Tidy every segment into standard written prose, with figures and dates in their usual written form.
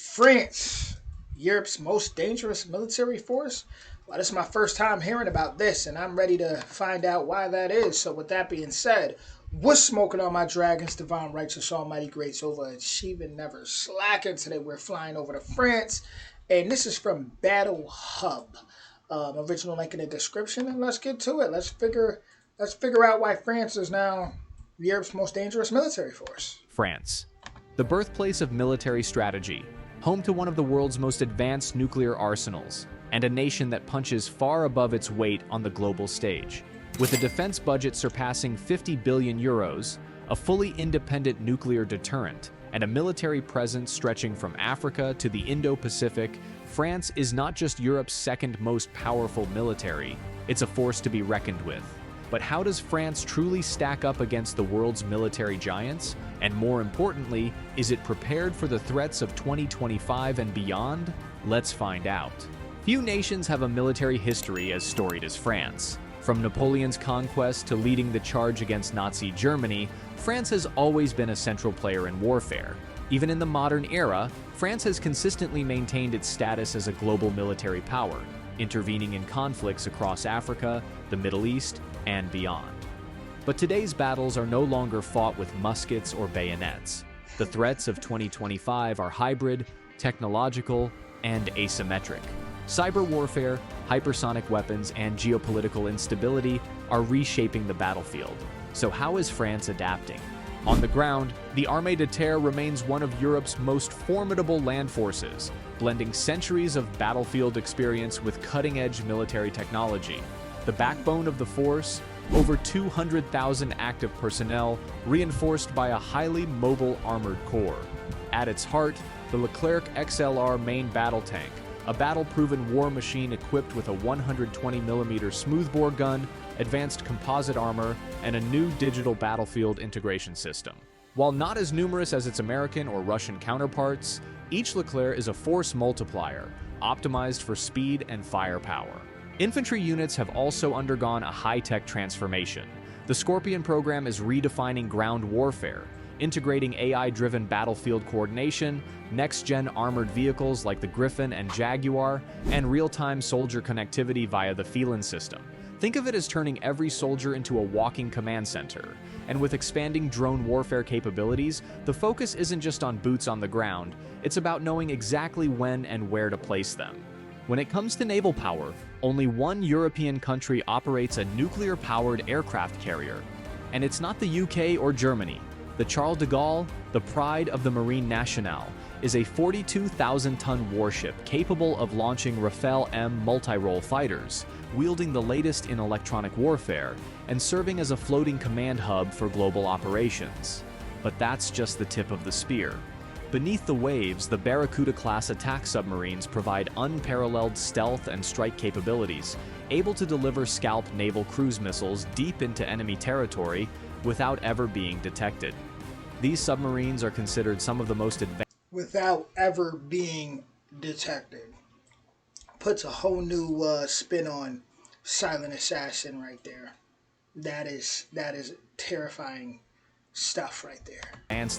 France, Europe's most dangerous military force? Well, this is my first time hearing about this, and I'm ready to find out why that is. So, with that being said, what's smoking on my dragons, divine, righteous, almighty, greats, overachieving, never slacking? Today, we're flying over to France, and this is from Battle Hub. Original link in the description, and let's get to it. Let's figure out why France is now Europe's most dangerous military force. France, the birthplace of military strategy, home to one of the world's most advanced nuclear arsenals, and a nation that punches far above its weight on the global stage. With a defense budget surpassing 50 billion euros, a fully independent nuclear deterrent, and a military presence stretching from Africa to the Indo-Pacific, France is not just Europe's second most powerful military, it's a force to be reckoned with. But how does France truly stack up against the world's military giants? And more importantly, is it prepared for the threats of 2025 and beyond? Let's find out. Few nations have a military history as storied as France. From Napoleon's conquest to leading the charge against Nazi Germany, France has always been a central player in warfare. Even in the modern era, France has consistently maintained its status as a global military power, intervening in conflicts across Africa, the Middle East, and beyond. But today's battles are no longer fought with muskets or bayonets. The threats of 2025 are hybrid, technological, and asymmetric. Cyber warfare, hypersonic weapons, and geopolitical instability are reshaping the battlefield. So how is France adapting? On the ground, the Armée de Terre remains one of Europe's most formidable land forces, blending centuries of battlefield experience with cutting-edge military technology. The backbone of the force, over 200,000 active personnel, reinforced by a highly mobile armored corps. At its heart, the Leclerc XLR main battle tank, a battle-proven war machine equipped with a 120mm smoothbore gun, advanced composite armor, and a new digital battlefield integration system. While not as numerous as its American or Russian counterparts, each Leclerc is a force multiplier, optimized for speed and firepower. Infantry units have also undergone a high-tech transformation. The Scorpion program is redefining ground warfare, integrating AI-driven battlefield coordination, next-gen armored vehicles like the Griffin and Jaguar, and real-time soldier connectivity via the Phelan system. Think of it as turning every soldier into a walking command center. And with expanding drone warfare capabilities, the focus isn't just on boots on the ground, it's about knowing exactly when and where to place them. When it comes to naval power, only one European country operates a nuclear-powered aircraft carrier. And it's not the UK or Germany. The Charles de Gaulle, the pride of the Marine Nationale, is a 42,000-ton warship capable of launching Rafale M multi-role fighters, wielding the latest in electronic warfare, and serving as a floating command hub for global operations. But that's just the tip of the spear. Beneath the waves, the Barracuda-class attack submarines provide unparalleled stealth and strike capabilities, able to deliver Scalp naval cruise missiles deep into enemy territory without ever being detected. These submarines are considered some of the most advanced Without ever being detected. Puts a whole new spin on Silent Assassin right there. That is terrifying stuff right there.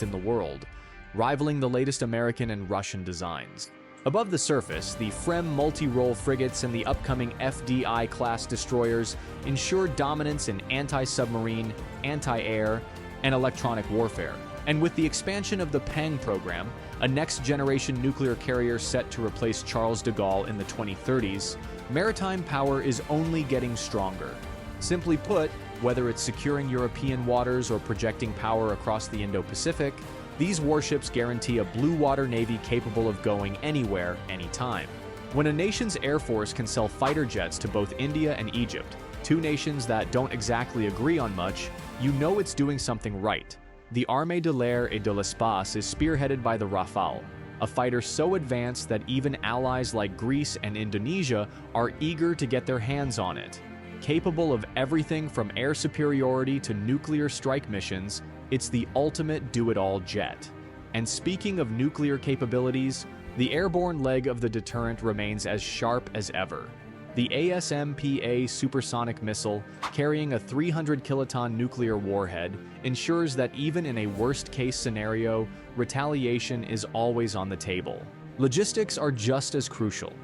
in the world, rivaling the latest American and Russian designs. Above the surface, the FREM multi-role frigates and the upcoming FDI-class destroyers ensure dominance in anti-submarine, anti-air, and electronic warfare. And with the expansion of the PANG program, a next-generation nuclear carrier set to replace Charles de Gaulle in the 2030s, maritime power is only getting stronger. Simply put, whether it's securing European waters or projecting power across the Indo-Pacific, these warships guarantee a blue water navy capable of going anywhere, anytime. When a nation's air force can sell fighter jets to both India and Egypt, two nations that don't exactly agree on much, you know it's doing something right. The Armée de l'Air et de l'Espace is spearheaded by the Rafale, a fighter so advanced that even allies like Greece and Indonesia are eager to get their hands on it. Capable of everything from air superiority to nuclear strike missions, it's the ultimate do-it-all jet. And speaking of nuclear capabilities, the airborne leg of the deterrent remains as sharp as ever. The ASMPA supersonic missile, carrying a 300-kiloton nuclear warhead, ensures that even in a worst-case scenario, retaliation is always on the table. Logistics are just as crucial.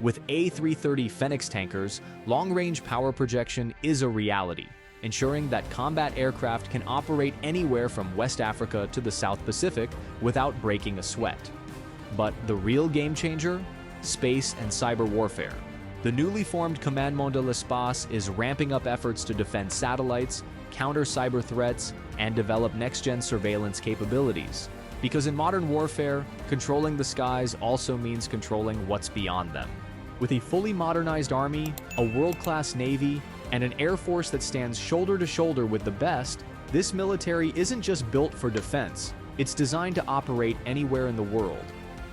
With A330 Phoenix tankers, long-range power projection is a reality, ensuring that combat aircraft can operate anywhere from West Africa to the South Pacific without breaking a sweat. But the real game changer? Space and cyber warfare. The newly formed Commandement de l'Espace is ramping up efforts to defend satellites, counter cyber threats, and develop next-gen surveillance capabilities. Because in modern warfare, controlling the skies also means controlling what's beyond them. With a fully modernized army, a world-class navy, and an air force that stands shoulder to shoulder with the best, this military isn't just built for defense, it's designed to operate anywhere in the world.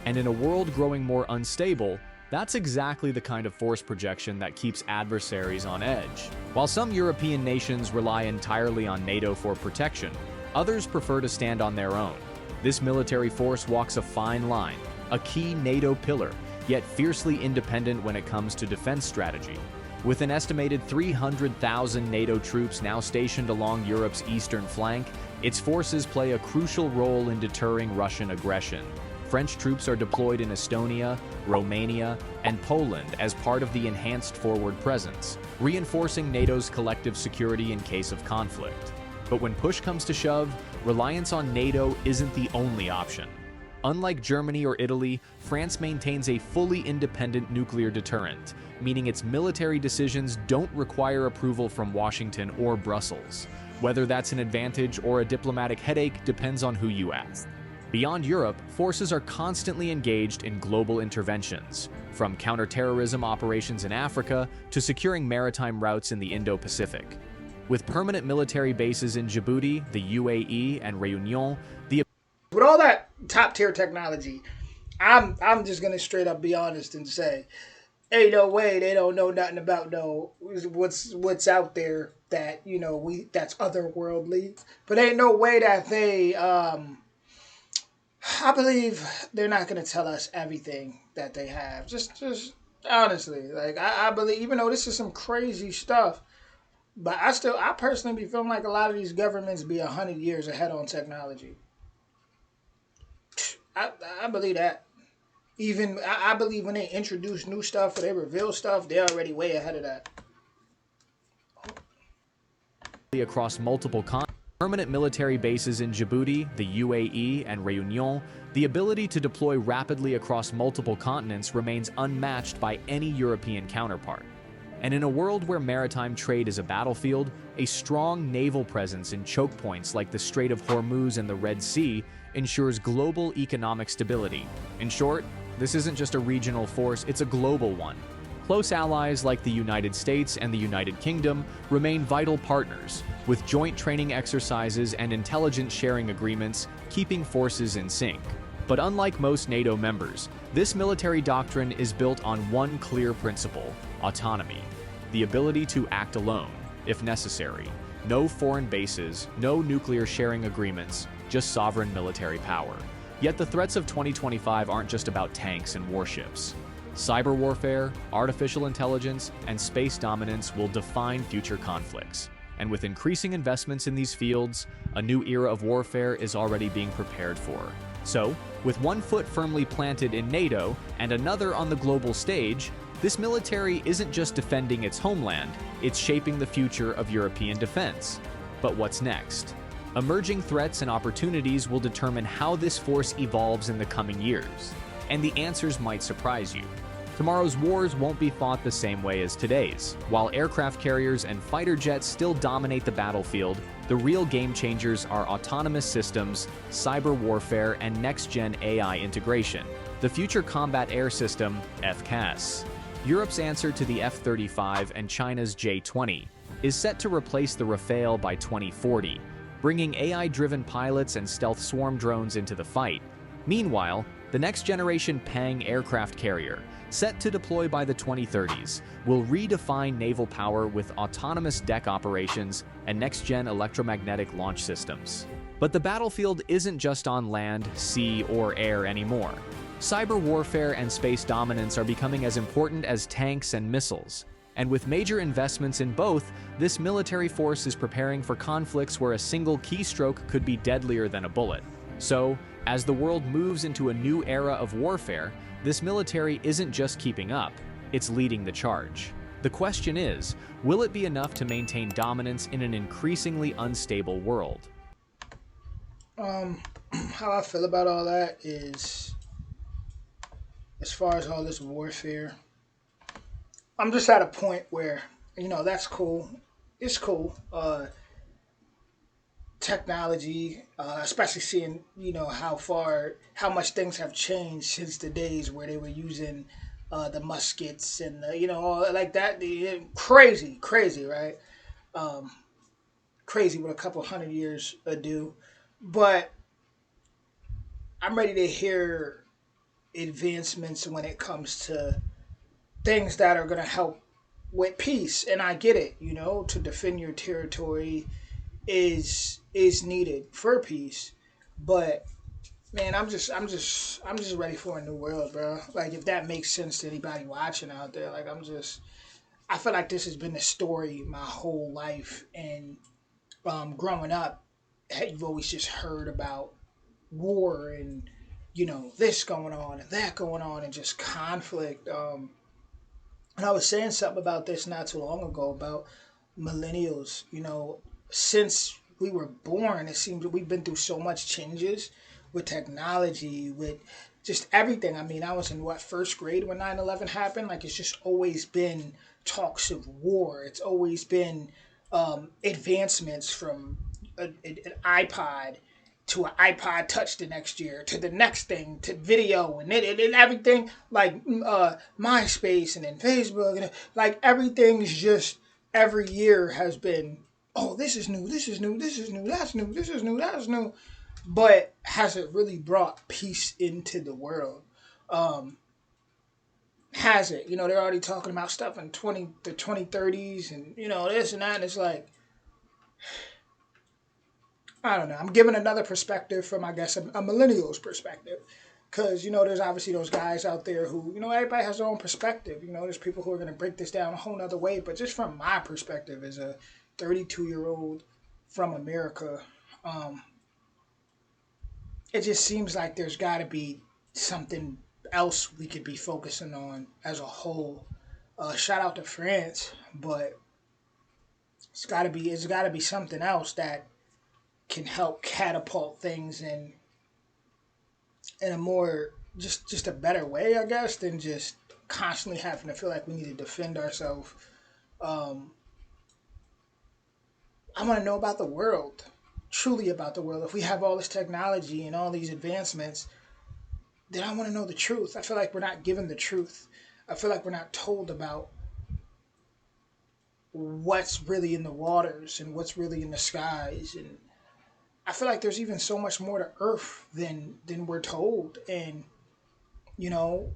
And in a world growing more unstable, that's exactly the kind of force projection that keeps adversaries on edge. While some European nations rely entirely on NATO for protection, others prefer to stand on their own. This military force walks a fine line, a key NATO pillar, yet fiercely independent when it comes to defense strategy. With an estimated 300,000 NATO troops now stationed along Europe's eastern flank, its forces play a crucial role in deterring Russian aggression. French troops are deployed in Estonia, Romania, and Poland as part of the enhanced forward presence, reinforcing NATO's collective security in case of conflict. But when push comes to shove, reliance on NATO isn't the only option. Unlike Germany or Italy, France maintains a fully independent nuclear deterrent, meaning its military decisions don't require approval from Washington or Brussels. Whether that's an advantage or a diplomatic headache depends on who you ask. Beyond Europe, forces are constantly engaged in global interventions, from counterterrorism operations in Africa to securing maritime routes in the Indo-Pacific. With permanent military bases in Djibouti, the UAE, and Réunion, with all that top tier technology, I'm just gonna straight up be honest and say, ain't no way they don't know nothing about what's out there that that's otherworldly. But ain't no way that they I believe they're not gonna tell us everything that they have. Just honestly, like I believe, even though this is some crazy stuff, but I personally be feeling like a lot of these governments be 100 years ahead on technology. I believe that. Even I believe when they introduce new stuff or they reveal stuff, they're already way ahead of that. Across multiple permanent military bases in Djibouti, the UAE, and Réunion, the ability to deploy rapidly across multiple continents remains unmatched by any European counterpart. And in a world where maritime trade is a battlefield, a strong naval presence in choke points like the Strait of Hormuz and the Red Sea ensures global economic stability. In short, this isn't just a regional force, it's a global one. Close allies like the United States and the United Kingdom remain vital partners, with joint training exercises and intelligence sharing agreements keeping forces in sync. But unlike most NATO members, this military doctrine is built on one clear principle: autonomy. The ability to act alone, if necessary. No foreign bases, no nuclear sharing agreements, just sovereign military power. Yet the threats of 2025 aren't just about tanks and warships. Cyber warfare, artificial intelligence, and space dominance will define future conflicts. And with increasing investments in these fields, a new era of warfare is already being prepared for. So, with one foot firmly planted in NATO and another on the global stage, this military isn't just defending its homeland, it's shaping the future of European defense. But what's next? Emerging threats and opportunities will determine how this force evolves in the coming years. And the answers might surprise you. Tomorrow's wars won't be fought the same way as today's. While aircraft carriers and fighter jets still dominate the battlefield, the real game changers are autonomous systems, cyber warfare, and next-gen AI integration. The Future Combat Air System, FCAS. Europe's answer to the F-35 and China's J-20 is set to replace the Rafale by 2040, bringing AI-driven pilots and stealth swarm drones into the fight. Meanwhile, the next-generation Pang aircraft carrier, set to deploy by the 2030s, will redefine naval power with autonomous deck operations and next-gen electromagnetic launch systems. But the battlefield isn't just on land, sea, or air anymore. Cyber warfare and space dominance are becoming as important as tanks and missiles. And with major investments in both, this military force is preparing for conflicts where a single keystroke could be deadlier than a bullet. So, as the world moves into a new era of warfare, this military isn't just keeping up, it's leading the charge. The question is, will it be enough to maintain dominance in an increasingly unstable world? How I feel about all that is, as far as all this warfare, I'm just at a point where, that's cool. It's cool. Technology, especially seeing, how much things have changed since the days where they were using the muskets and all like that. Crazy, crazy, right? Um, Crazy with a couple hundred years ado. But I'm ready to hear advancements when it comes to things that are going to help with peace. And I get it, to defend your territory is needed for peace. But man, I'm just ready for a new world, bro. Like, if that makes sense to anybody watching out there, like, I feel like this has been the story my whole life. And growing up, you've always just heard about war and this going on and that going on and just conflict. And I was saying something about this not too long ago about millennials. Since we were born, it seems that we've been through so much changes with technology, with just everything. I mean, I was in what, first grade when 9/11 happened. Like, it's just always been talks of war. It's always been advancements from an iPod to an iPod Touch the next year, to the next thing, to video and everything, like MySpace and then Facebook, and like everything's just every year has been, oh, this is new, this is new, this is new, that's new, this is new, that's new, but has it really brought peace into the world? Um, has it? They're already talking about stuff in the 2030s and this and that, and it's like, I don't know. I'm giving another perspective from, I guess, a millennial's perspective. Because, there's obviously those guys out there who, everybody has their own perspective. There's people who are going to break this down a whole nother way. But just from my perspective as a 32-year-old from America, um, it just seems like there's got to be something else we could be focusing on as a whole. Shout out to France, but it's got to be something else that can help catapult things in a more just a better way, I guess, than just constantly having to feel like we need to defend ourselves. Um, I want to know about the world, truly about the world. If we have all this technology and all these advancements, then I want to know the truth. I feel like we're not given the truth. I feel like we're not told about what's really in the waters and what's really in the skies. And I feel like there's even so much more to Earth than we're told. And you know,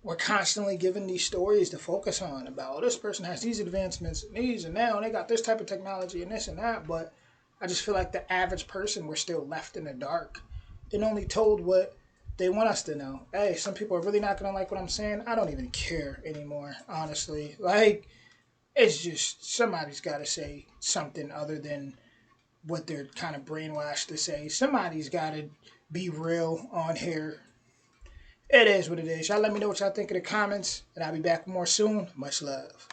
we're constantly given these stories to focus on about, oh, this person has these advancements and these and now they got this type of technology and this and that. But I just feel like the average person, we're still left in the dark and only told what they want us to know. Hey, some people are really not gonna like what I'm saying. I don't even care anymore, honestly. Like, it's just somebody's got to say something other than what they're kind of brainwashed to say. Somebody's got to be real on here. It is what it is. Y'all let me know what y'all think in the comments, and I'll be back more soon. Much love.